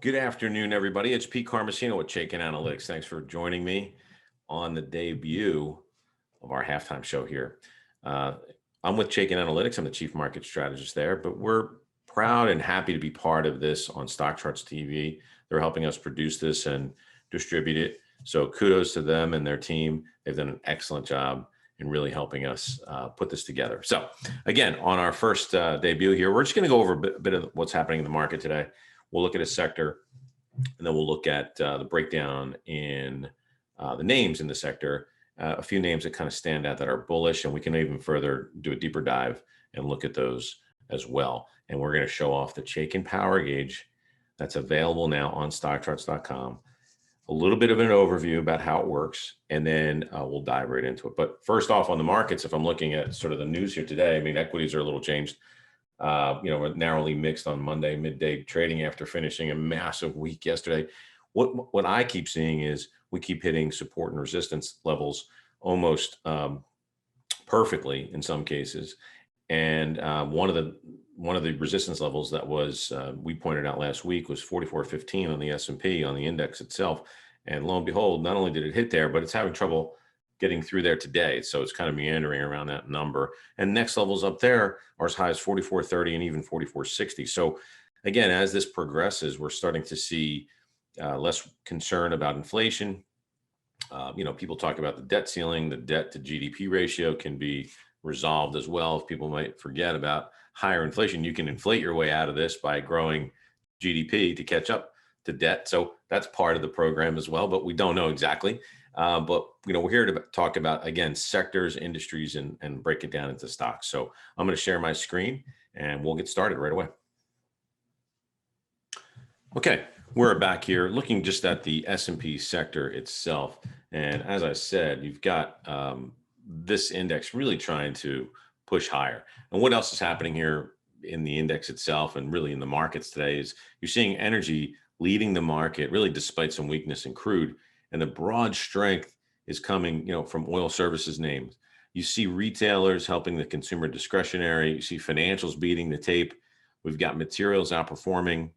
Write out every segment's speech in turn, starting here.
Good afternoon, everybody. It's Pete Carmasino with Chaikin Analytics. Thanks for joining me on the debut of our halftime show here. I'm with Chaikin Analytics. I'm the chief market strategist there, but we're proud and happy to be part of this on StockCharts TV. They're helping us produce this and distribute it. So kudos to them and their team. They've done an excellent job in really helping us put this together. So again, on our first debut here, we're just going to go over a bit of what's happening in the market today. We'll look at a sector, and then we'll look at the breakdown in the names in the sector, a few names that kind of stand out that are bullish, and we can even further do a deeper dive and look at those as well. And we're going to show off the Chaikin Power Gauge that's available now on StockCharts.com. A little bit of an overview about how it works, and then we'll dive right into it. But first off, on the markets, if I'm looking at sort of the news here today, I mean, equities are a little changed. We're narrowly mixed on Monday, midday trading after finishing a massive week yesterday. What I keep seeing is we keep hitting support and resistance levels almost perfectly in some cases. And one of the resistance levels that was we pointed out last week was 44.15 on the S&P on the index itself. And lo and behold, not only did it hit there, but it's having trouble getting through there today. So it's kind of meandering around that number. And next levels up there are as high as 44.30 and even 44.60. So again, as this progresses, we're starting to see less concern about inflation. People talk about the debt ceiling. The debt to GDP ratio can be resolved as well. If people might forget about higher inflation, you can inflate your way out of this by growing GDP to catch up to debt. So that's part of the program as well, but we don't know exactly. But we're here to talk about, again, sectors, industries, and break it down into stocks. So I'm going to share my screen and we'll get started right away. Okay, we're back here looking just at the S&P sector itself. And as I said, you've got this index really trying to push higher. And what else is happening here in the index itself and really in the markets today is you're seeing energy leading the market, really despite some weakness in crude. And the broad strength is coming, from oil services names. You see retailers helping the consumer discretionary. You see financials beating the tape. We've got materials outperforming,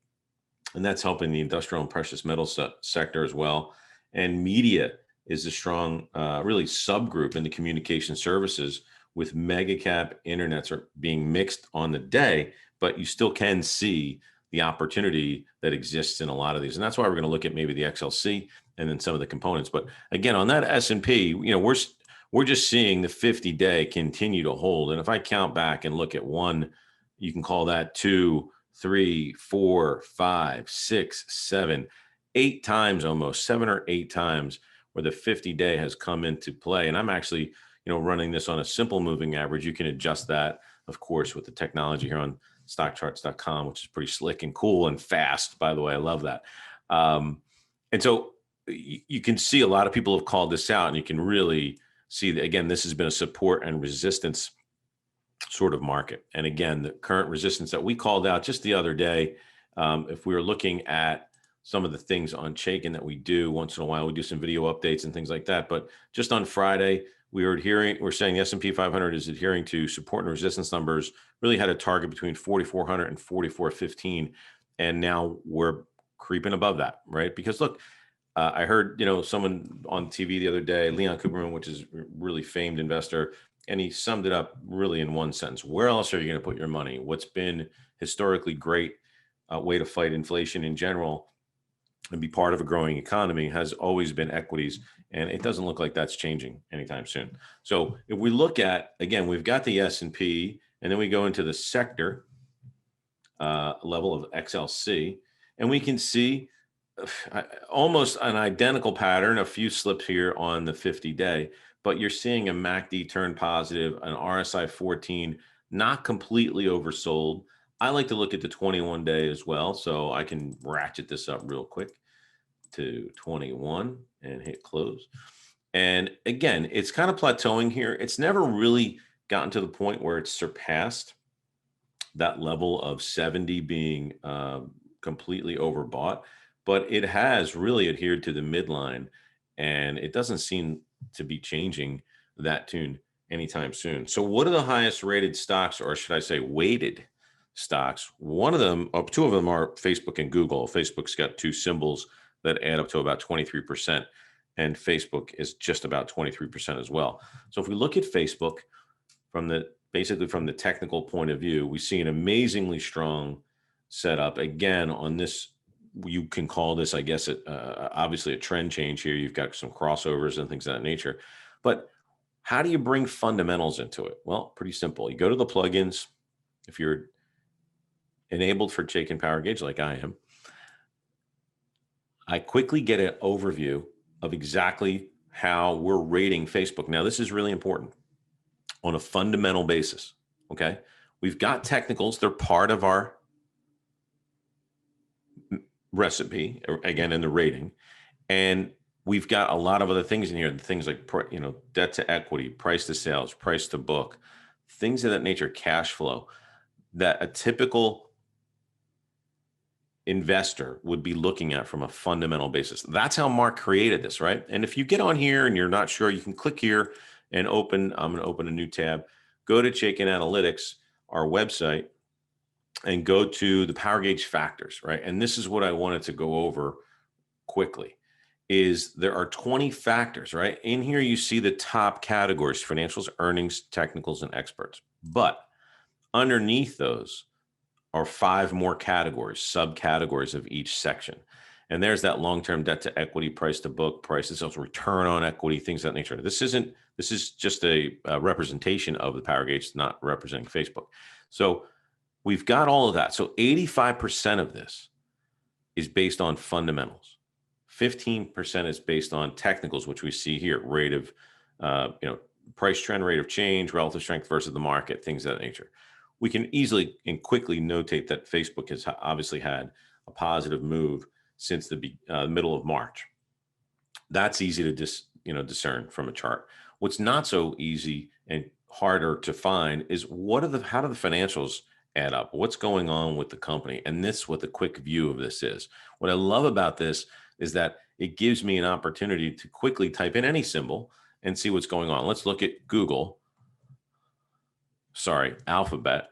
and that's helping the industrial and precious metals sector as well. And media is a strong, really subgroup in the communication services, with mega cap internets are being mixed on the day, but you still can see the opportunity that exists in a lot of these. And that's why we're going to look at maybe the XLC and then some of the components. But again, on that S&P, we're just seeing the 50-day continue to hold. And if I count back and look at one, you can call that 2, 3, 4, 5, 6, 7, 8 times, almost 7 or 8 times where the 50-day has come into play. And I'm actually, running this on a simple moving average. You can adjust that, of course, with the technology here on StockCharts.com, which is pretty slick and cool and fast, by the way. I love that. And so you can see a lot of people have called this out, and you can really see that, again, this has been a support and resistance sort of market. And again, the current resistance that we called out just the other day, if we were looking at some of the things on Chaikin that we do once in a while, we do some video updates and things like that. But just on Friday, we're saying the S&P 500 is adhering to support and resistance numbers, really had a target between 4,400 and 4,415. And now we're creeping above that, right? Because look, I heard, someone on TV the other day, Leon Cooperman, which is a really famed investor, and he summed it up really in one sentence. Where else are you going to put your money? What's been historically great way to fight inflation in general and be part of a growing economy has always been equities. And it doesn't look like that's changing anytime soon. So if we look at, again, we've got the S&P, and then we go into the sector level of XLC, and we can see almost an identical pattern, a few slips here on the 50-day, but you're seeing a MACD turn positive, an RSI 14, not completely oversold. I like to look at the 21-day as well, so I can ratchet this up real quick to 21 and hit close. And again, it's kind of plateauing here. It's never really gotten to the point where it's surpassed that level of 70 being completely overbought, but it has really adhered to the midline, and it doesn't seem to be changing that tune anytime soon. So what are the highest rated stocks, or should I say weighted stocks. One of them, two of them are Facebook and Google. Facebook's got two symbols that add up to about 23%, and Facebook is just about 23% as well. So if we look at Facebook basically from the technical point of view, we see an amazingly strong setup. Again, on this, you can call this, I guess, obviously a trend change here. You've got some crossovers and things of that nature. But how do you bring fundamentals into it? Well, pretty simple. You go to the plugins. If you're enabled for Chaikin Power Gauge like I am, I quickly get an overview of exactly how we're rating Facebook. Now, this is really important on a fundamental basis, okay? We've got technicals. They're part of our recipe, again, in the rating. And we've got a lot of other things in here, things like, debt to equity, price to sales, price to book, things of that nature, cash flow, that a typical investor would be looking at from a fundamental basis. That's how Mark created this, right? And if you get on here and you're not sure, you can click here and I'm going to open a new tab, go to Chaikin Analytics, our website, and go to the Power Gauge factors, right? And this is what I wanted to go over quickly, is there are 20 factors, right? In here, you see the top categories: financials, earnings, technicals, and experts. But underneath those are 5 more categories, subcategories of each section. And there's that long-term debt to equity, price to book, price to sales, return on equity, things of that nature. This is just a representation of the Power Gauge, not representing Facebook. So we've got all of that. So 85% of this is based on fundamentals. 15% is based on technicals, which we see here: rate of, price trend, rate of change, relative strength versus the market, things of that nature. We can easily and quickly notate that Facebook has obviously had a positive move since the middle of March. That's easy to discern from a chart. What's not so easy and harder to find is how do the financials add up? What's going on with the company? And this is what the quick view of this is. What I love about this is that it gives me an opportunity to quickly type in any symbol and see what's going on. Let's look at Google. Sorry, Alphabet.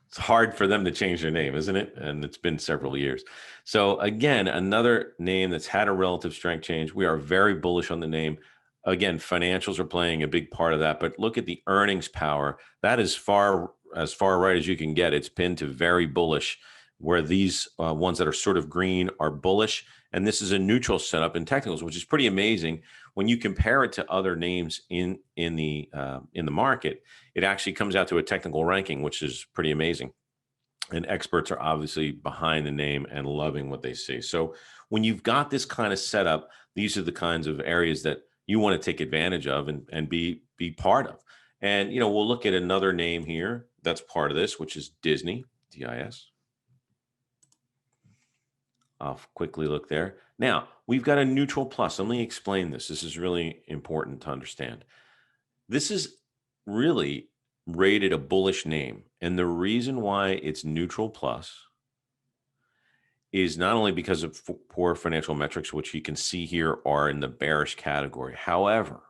It's hard for them to change their name, isn't it? And it's been several years. So again, another name that's had a relative strength change. We are very bullish on the name. Again, financials are playing a big part of that, but look at the earnings power. That is as far right as you can get. It's pinned to very bullish, where these ones that are sort of green are bullish. And this is a neutral setup in technicals, which is pretty amazing. When you compare it to other names in the market, it actually comes out to a technical ranking, which is pretty amazing. And experts are obviously behind the name and loving what they see. So when you've got this kind of setup, these are the kinds of areas that you want to take advantage of and be part of. And we'll look at another name here that's part of this, which is Disney, DIS. I'll quickly look there. Now, we've got a neutral plus. Let me explain this. This is really important to understand. This is really rated a bullish name. And the reason why it's neutral plus is not only because of poor financial metrics, which you can see here are in the bearish category. However,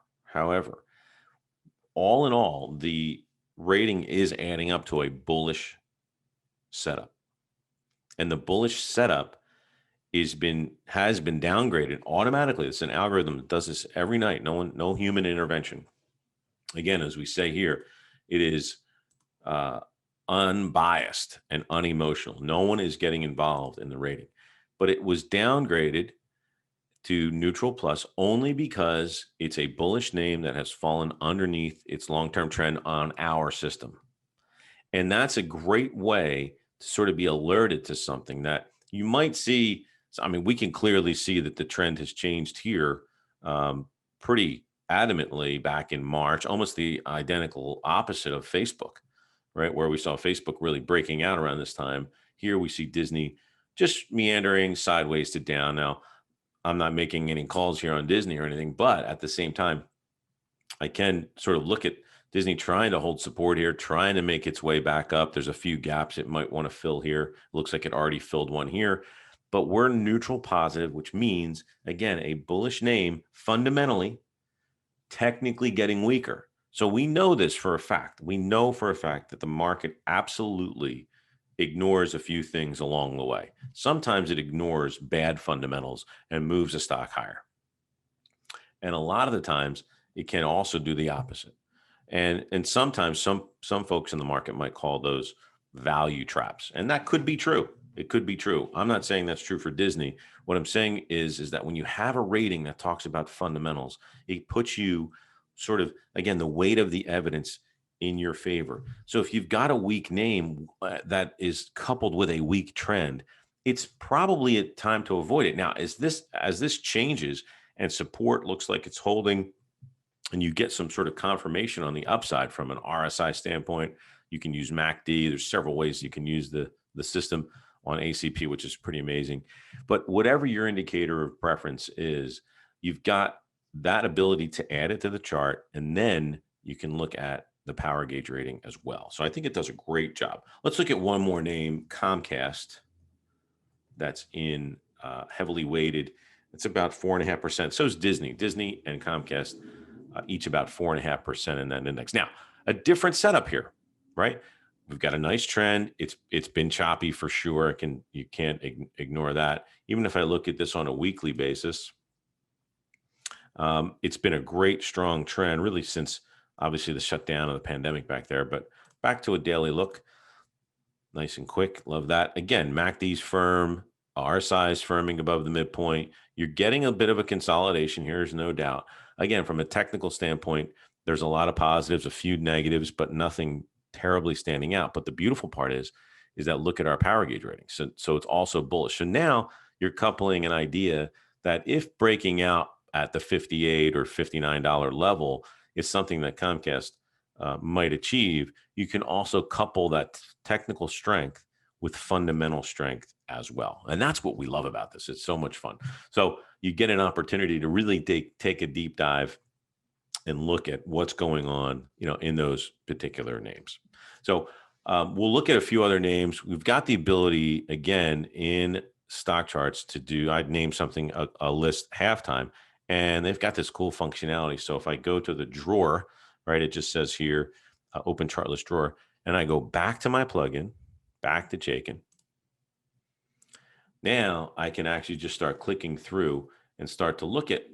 all in all, the rating is adding up to a bullish setup. And the bullish setup has been downgraded automatically. It's an algorithm that does this every night. No human intervention. Again, as we say here, it is unbiased and unemotional. No one is getting involved in the rating, but it was downgraded to neutral plus only because it's a bullish name that has fallen underneath its long-term trend on our system. And that's a great way to sort of be alerted to something that you might see. I mean, we can clearly see that the trend has changed here pretty adamantly back in March, almost the identical opposite of Facebook, right? Where we saw Facebook really breaking out around this time. Here we see Disney just meandering sideways to down. Now, I'm not making any calls here on Disney or anything, but at the same time, I can sort of look at Disney trying to hold support here, trying to make its way back up. There's a few gaps it might want to fill here. Looks like it already filled one here. But we're neutral positive, which means, again, a bullish name fundamentally, technically getting weaker. So we know this for a fact. We know for a fact that the market absolutely ignores a few things along the way. Sometimes it ignores bad fundamentals and moves a stock higher. And a lot of the times it can also do the opposite. And sometimes some folks in the market might call those value traps. And that could be true. It could be true. I'm not saying that's true for Disney. What I'm saying is that when you have a rating that talks about fundamentals, it puts you sort of, again, the weight of the evidence in your favor. So if you've got a weak name that is coupled with a weak trend, it's probably a time to avoid it. Now, as this changes and support looks like it's holding, and you get some sort of confirmation on the upside from an RSI standpoint, you can use MACD. There's several ways you can use the system on ACP, which is pretty amazing. But whatever your indicator of preference is, you've got that ability to add it to the chart, and then you can look at the power gauge rating as well. So I think it does a great job. Let's look at one more name, Comcast. That's in heavily weighted. It's about 4.5%. So is Disney. Disney and Comcast each about 4.5% in that index. Now, a different setup here, right? We've got a nice trend. It's been choppy for sure. You can't ignore that. Even if I look at this on a weekly basis, it's been a great strong trend really since obviously the shutdown of the pandemic back there. But back to a daily look, nice and quick. Love that. Again, MACD's firm, RSI is firming above the midpoint. You're getting a bit of a consolidation here, there's no doubt. Again, from a technical standpoint, there's a lot of positives, a few negatives, but nothing terribly standing out. But the beautiful part is that look at our power gauge rating. So it's also bullish. So now you're coupling an idea that if breaking out at the $58 or $59 level is something that Comcast might achieve, you can also couple that technical strength with fundamental strength as well. And that's what we love about this. It's so much fun. So you get an opportunity to really take a deep dive and look at what's going on, in those particular names. So we'll look at a few other names. We've got the ability, again, in StockCharts to do, I'd name something, a list halftime, and they've got this cool functionality. So if I go to the drawer, right, it just says here, open chart list drawer, and I go back to my plugin, back to Chaikin. Now I can actually just start clicking through and start to look at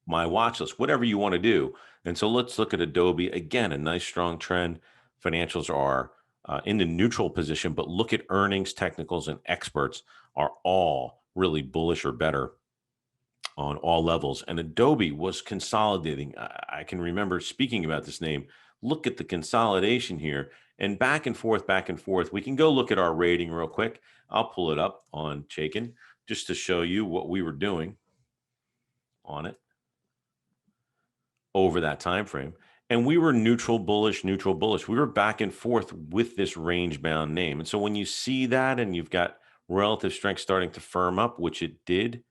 my watch list, whatever you want to do. And so let's look at Adobe. Again, a nice strong trend. Financials are in the neutral position, but look at earnings, technicals, and experts are all really bullish or better on all levels. And Adobe was consolidating. I can remember speaking about this name. Look at the consolidation here and back and forth, back and forth. We can go look at our rating real quick. I'll pull it up on Chaikin just to show you what we were doing on it over that time frame. And we were neutral, bullish, neutral, bullish. We were back and forth with this range-bound name. And so when you see that and you've got relative strength starting to firm up, which it did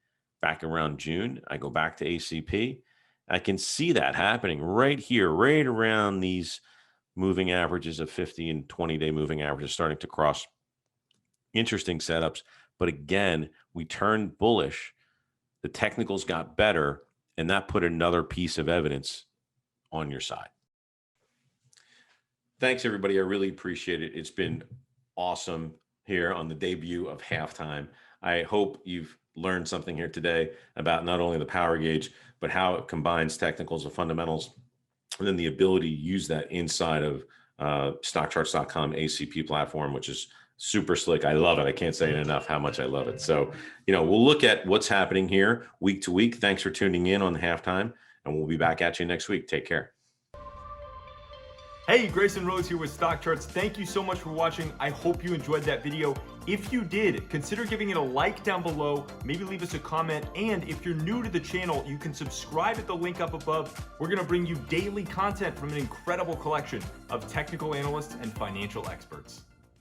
back around June, I go back to ACP. I can see that happening right here, right around these moving averages of 50 and 20-day moving averages starting to cross. Interesting setups. But again, we turned bullish. The technicals got better, and that put another piece of evidence on your side. Thanks, everybody. I really appreciate it. It's been awesome here on the debut of Halftime. I hope you've learned something here today about not only the power gauge, but how it combines technicals and fundamentals, and then the ability to use that inside of StockCharts.com ACP platform, which is super slick. I love it. I can't say it enough how much I love it. So, we'll look at what's happening here week to week. Thanks for tuning in on the Halftime, and we'll be back at you next week. Take care. Hey, Grayson Rose here with StockCharts. Thank you so much for watching. I hope you enjoyed that video. If you did, consider giving it a like down below, maybe leave us a comment, and if you're new to the channel, you can subscribe at the link up above. We're gonna bring you daily content from an incredible collection of technical analysts and financial experts.